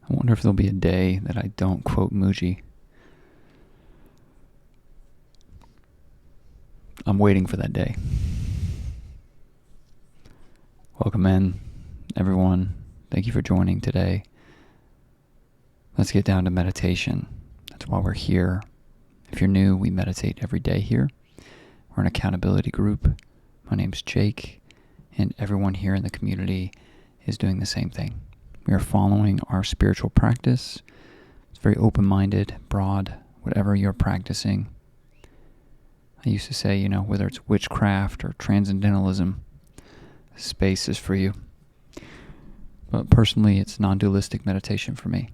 I wonder if there'll be a day that I don't quote Muji. I'm waiting for that day. Welcome in, everyone. Thank you for joining today. Let's get down to meditation. That's why we're here. If you're new, we meditate every day here. We're an accountability group. My name's Jake, and everyone here in the community is doing the same thing. We are following our spiritual practice. It's very open-minded, broad, whatever you're practicing. I used to say, whether it's witchcraft or transcendentalism, space is for you. But personally, it's non-dualistic meditation for me.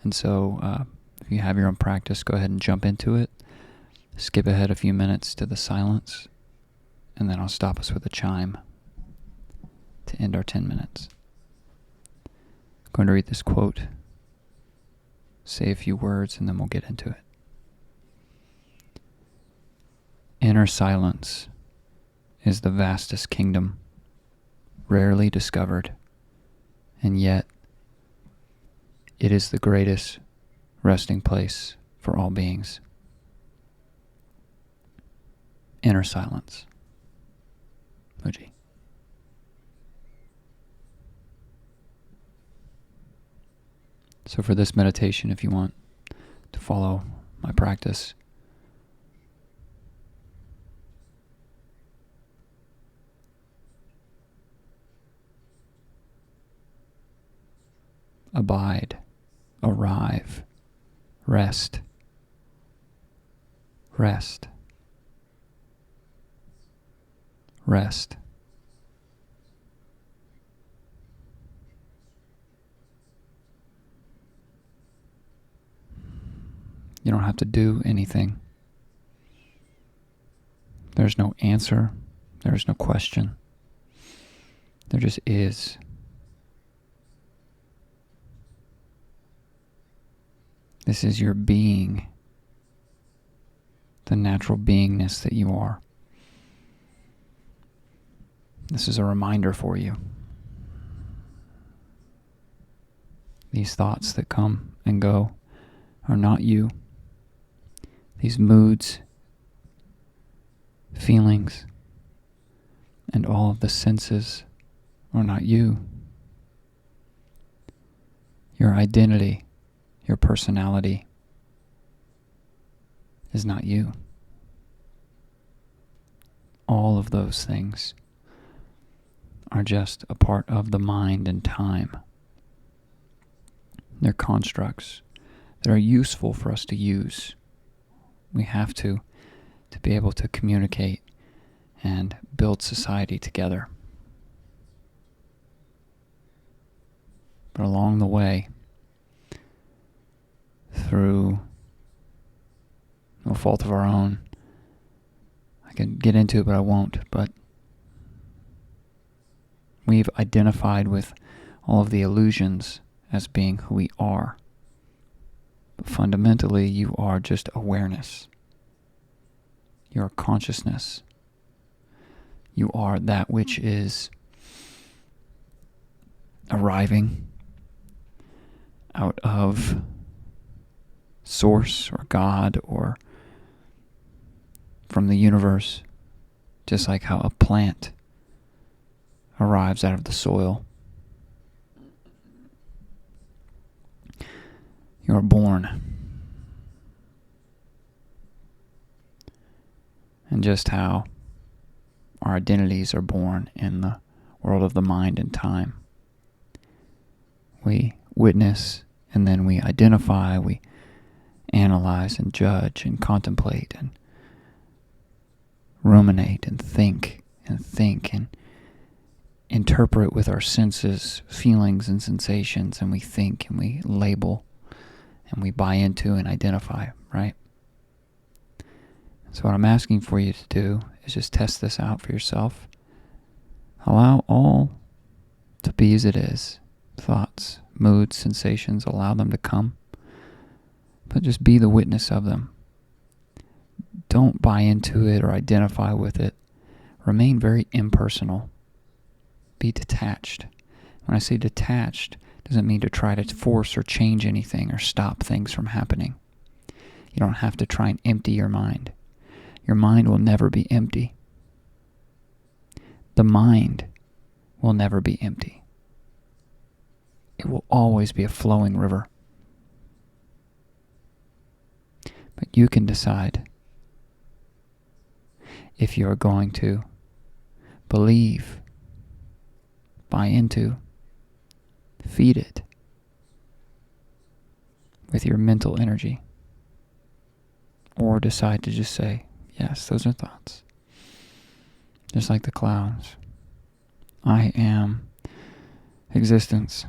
And so if you have your own practice, go ahead and jump into it. Skip ahead a few minutes to the silence, and then I'll stop us with a chime to end our 10 minutes. I'm going to read this quote, say a few words, and then we'll get into it. Inner silence is the vastest kingdom, rarely discovered, and yet it is the greatest resting place for all beings. Inner silence. Muji. So for this meditation, if you want to follow my practice, abide, arrive, rest, rest, rest. You don't have to do anything. There's no answer. There's no question. There just is. This is your being, the natural beingness that you are. This is a reminder for you. These thoughts that come and go are not you. These moods, feelings, and all of the senses are not you. Your identity, your personality is not you. All of those things are just a part of the mind and time. They're constructs that are useful for us to use. We have to be able to communicate and build society together. But along the way, through no fault of our own, I can get into it, but I won't, but we've identified with all of the illusions as being who we are. But fundamentally, you are just awareness. You are consciousness. You are that which is arriving out of Source or God or from the universe, just like how a plant arrives out of the soil. You are born. And just how our identities are born in the world of the mind and time. We witness, and then we identify, we analyze and judge and contemplate and ruminate and think and interpret with our senses, feelings and sensations, and we think and we label and we buy into and identify, right? So what I'm asking for you to do is just test this out for yourself. Allow all to be as it is. Thoughts, moods, sensations, allow them to come. But just be the witness of them. Don't buy into it or identify with it. Remain very impersonal. Be detached. When I say detached, Doesn't mean to try to force or change anything or stop things from happening. You don't have to try and empty your mind. Your mind will never be empty. The mind will never be empty. It will always be a flowing river. But you can decide if you're going to believe, buy into, feed it with your mental energy, or decide to just say, yes, those are thoughts. Just like the clouds. I am existence.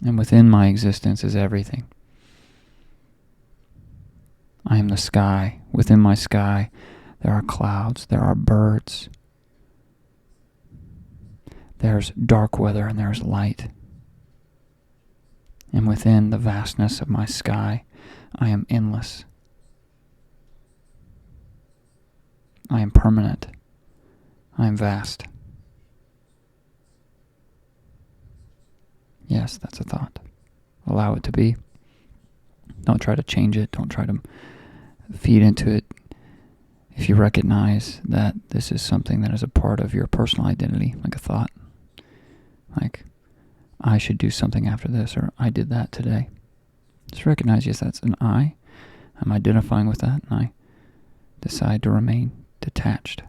And within my existence is everything. I am the sky. Within my sky, there are clouds, there are birds. There's dark weather and there's light. And within the vastness of my sky, I am endless. I am permanent. I am vast. Yes, that's a thought. Allow it to be. Don't try to change it. Don't try to feed into it. If you recognize that this is something that is a part of your personal identity, like a thought, like, I should do something after this, or I did that today. Just recognize, yes, that's an I. I'm identifying with that, and I decide to remain detached.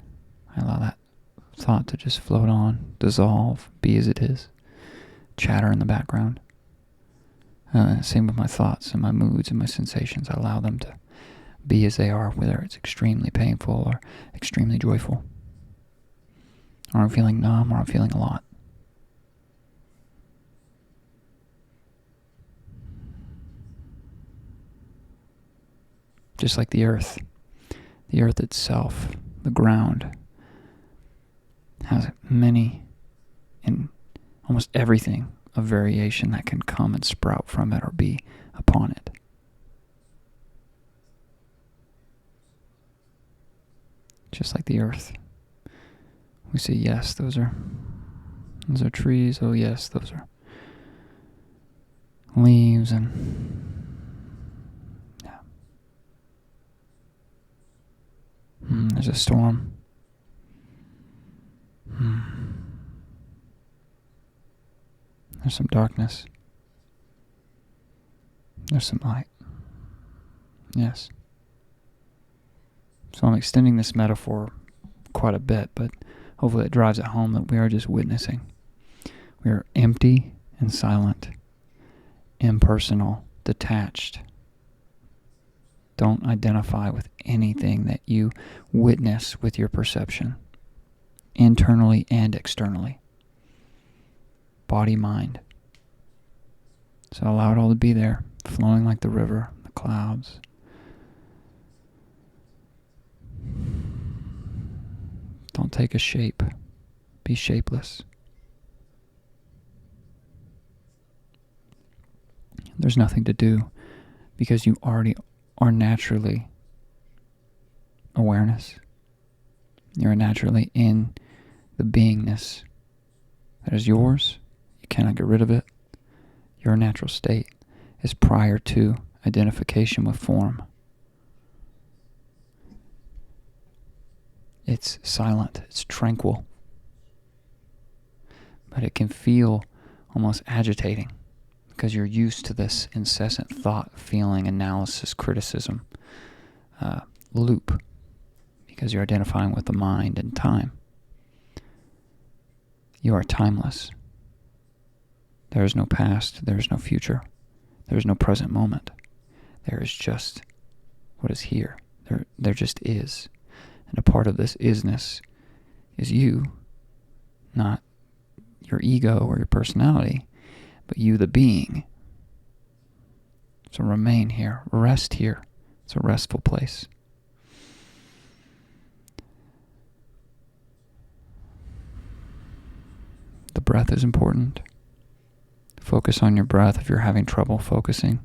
I allow that thought to just float on, dissolve, be as it is, chatter in the background. Same with my thoughts and my moods and my sensations. I allow them to be as they are, whether it's extremely painful or extremely joyful, or I'm feeling numb, or I'm feeling a lot. Just like the earth itself, the ground, has many and almost everything of variation that can come and sprout from it or be upon it. Just like the earth. We say, yes, those are trees. Oh, yes, those are leaves, and yeah. There's a storm. There's some darkness. There's some light. Yes. So I'm extending this metaphor quite a bit, but hopefully it drives it home that we are just witnessing. We are empty and silent, impersonal, detached. Don't identify with anything that you witness with your perception, internally and externally. Body, mind. So allow it all to be there, flowing like the river, the clouds. Don't take a shape. Be shapeless. There's nothing to do because you already are naturally awareness. You're naturally in the beingness that is yours. You cannot get rid of it. Your natural state is prior to identification with form. It's silent, it's tranquil, but it can feel almost agitating because you're used to this incessant thought, feeling, analysis, criticism loop, because you're identifying with the mind and time. You are timeless. There is no past, there is no future, there is no present moment. There is just what is here. There just is. And a part of this isness is you, not your ego or your personality, but you, the being. So remain here, rest here. It's a restful place. The breath is important. Focus on your breath if you're having trouble focusing,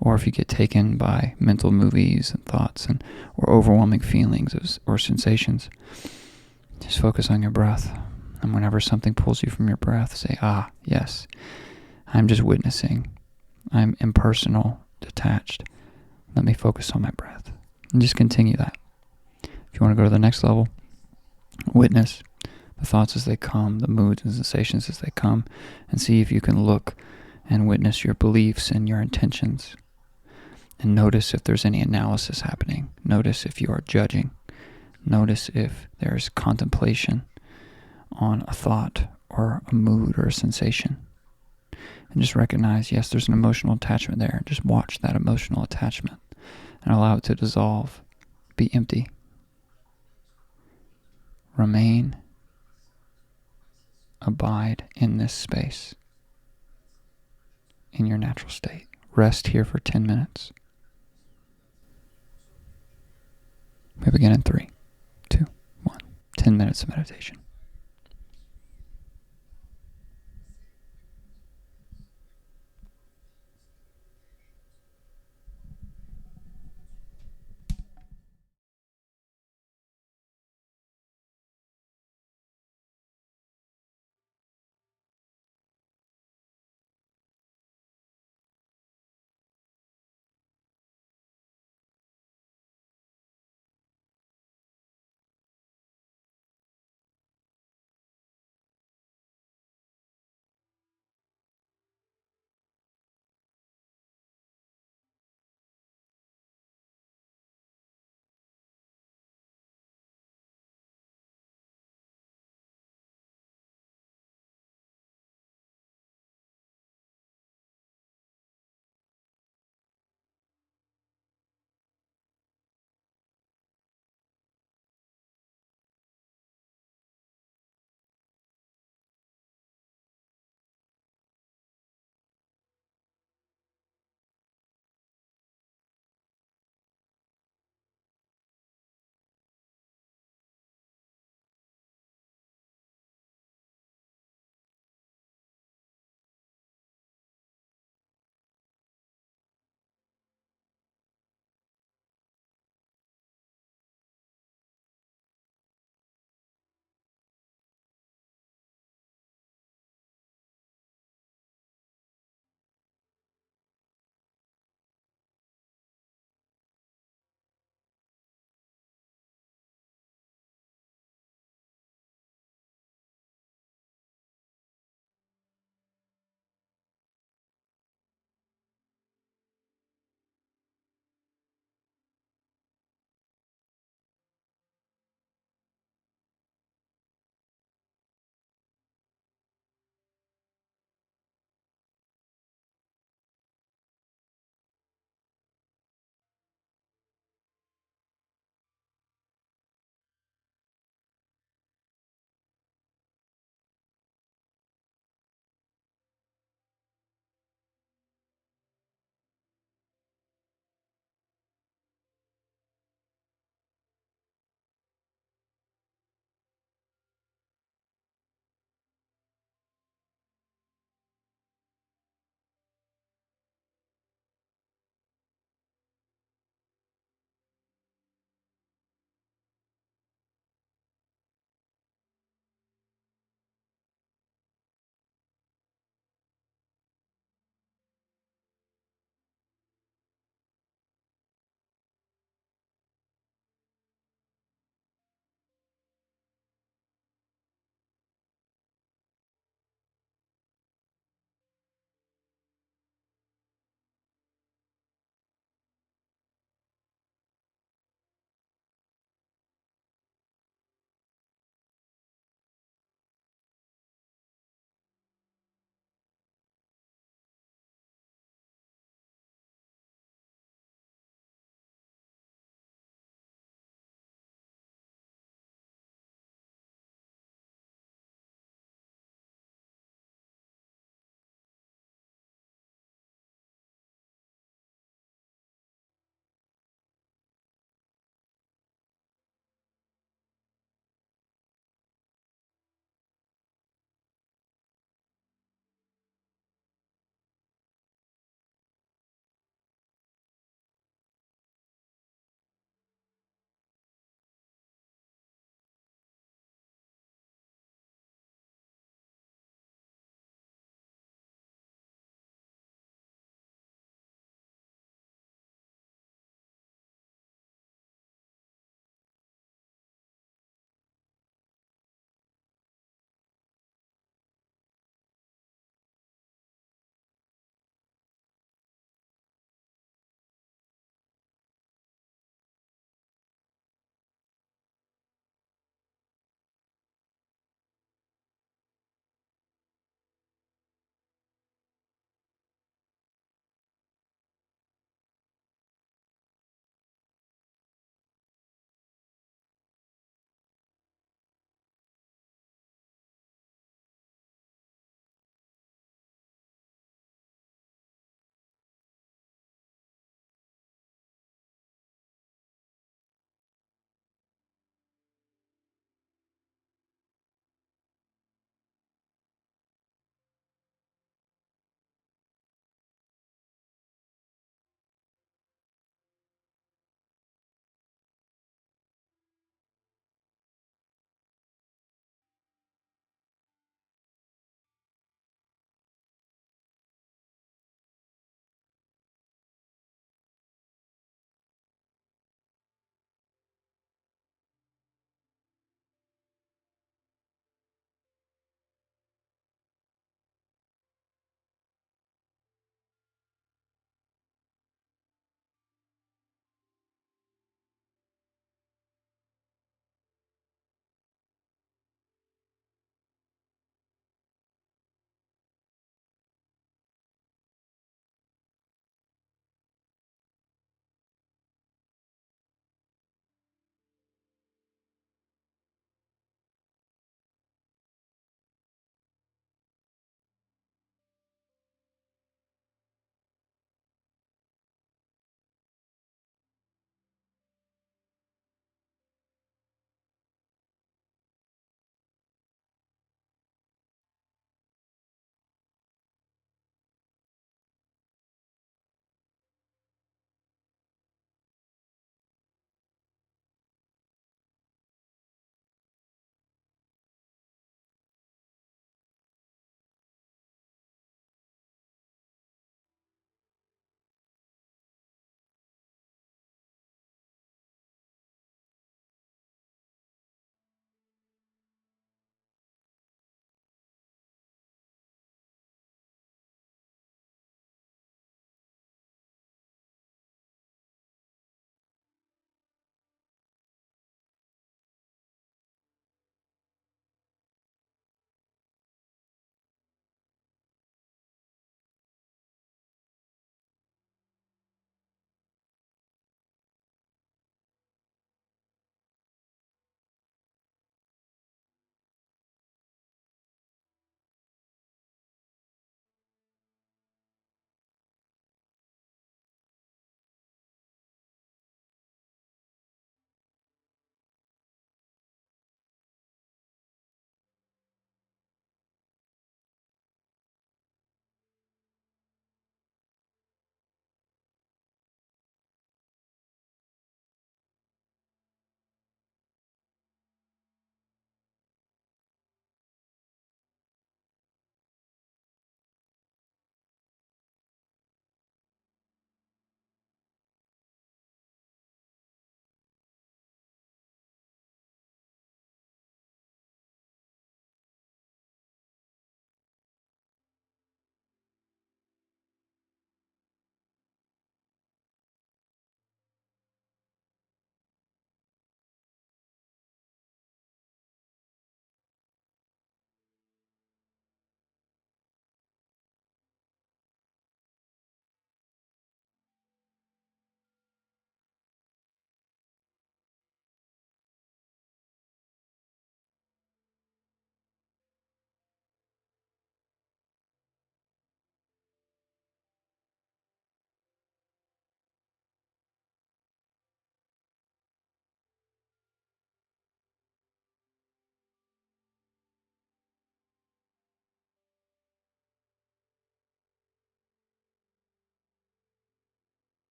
or if you get taken by mental movies and thoughts or overwhelming feelings or sensations. Just focus on your breath. And whenever something pulls you from your breath, say, yes, I'm just witnessing. I'm impersonal, detached. Let me focus on my breath. And just continue that. If you want to go to the next level, witness the thoughts as they come, the moods and sensations as they come, and see if you can look and witness your beliefs and your intentions. And notice if there's any analysis happening. Notice if you are judging. Notice if there's contemplation on a thought or a mood or a sensation. And just recognize, yes, there's an emotional attachment there. Just watch that emotional attachment and allow it to dissolve. Be empty. Remain. Abide in this space, in your natural state. Rest here for 10 minutes. We begin in 3, 2, 1. 10 minutes of meditation.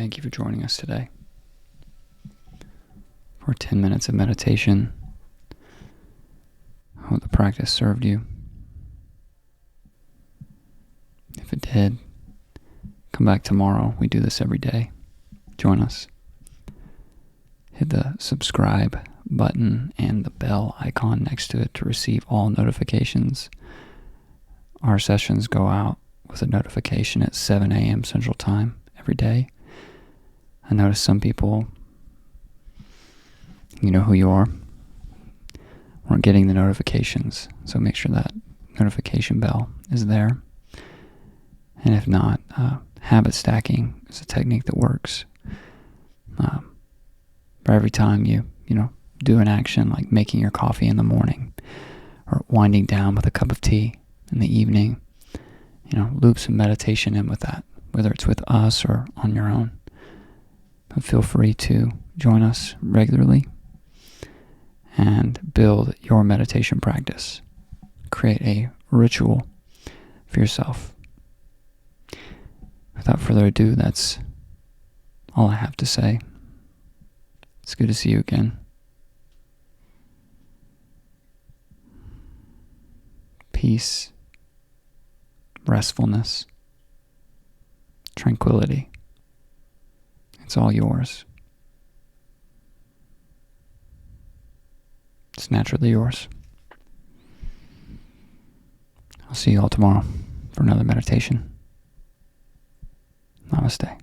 thank you for joining us today for 10 minutes of meditation. I hope the practice served you. If it did, come back tomorrow. We do this every day. Join us. Hit the subscribe button and the bell icon next to it to receive all notifications. Our sessions go out with a notification at 7 a.m. Central Time every day. I notice some people, you know who you are, weren't getting the notifications, so make sure that notification bell is there. And if not, habit stacking is a technique that works. For every time you do an action like making your coffee in the morning or winding down with a cup of tea in the evening, loop some meditation in with that, whether it's with us or on your own. But feel free to join us regularly and build your meditation practice. Create a ritual for yourself. Without further ado, that's all I have to say. It's good to see you again. Peace, restfulness, tranquility. It's all yours. It's naturally yours. I'll see you all tomorrow for another meditation. Namaste.